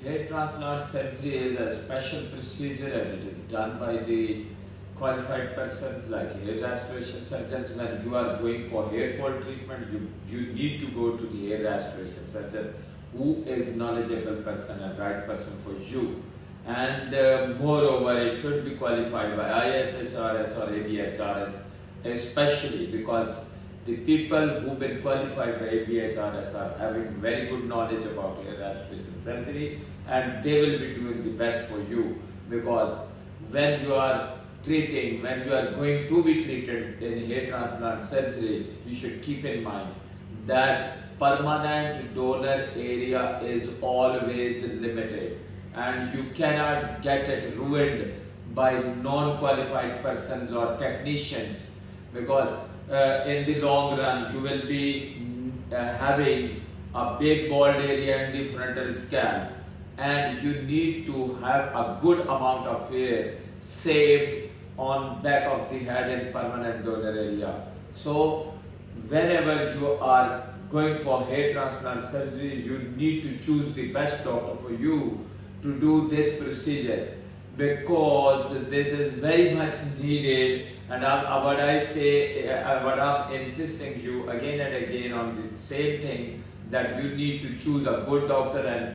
Hair transplant surgery is a special procedure and it is done by the qualified persons like hair restoration surgeons. When you are going for hair fall treatment, you need to go to the hair restoration surgeon who is knowledgeable person and right person for you. And moreover, it should be qualified by ISHRS or ABHRS, especially because the people who've been qualified by ABHRS are having very good knowledge about hair restoration surgery, and they will be doing the best for you, because when you are going to be treated in hair transplant surgery, you should keep in mind that permanent donor area is always limited and you cannot get it ruined by non-qualified persons or technicians, because in the long run you will be having a big bald area in the frontal scalp, and you need to have a good amount of hair saved on back of the head in permanent donor area. So whenever you are going for hair transplant surgery, you need to choose the best doctor for you to do this procedure, because this is very much needed. And what I'm insisting you again and again on the same thing, that you need to choose a good doctor and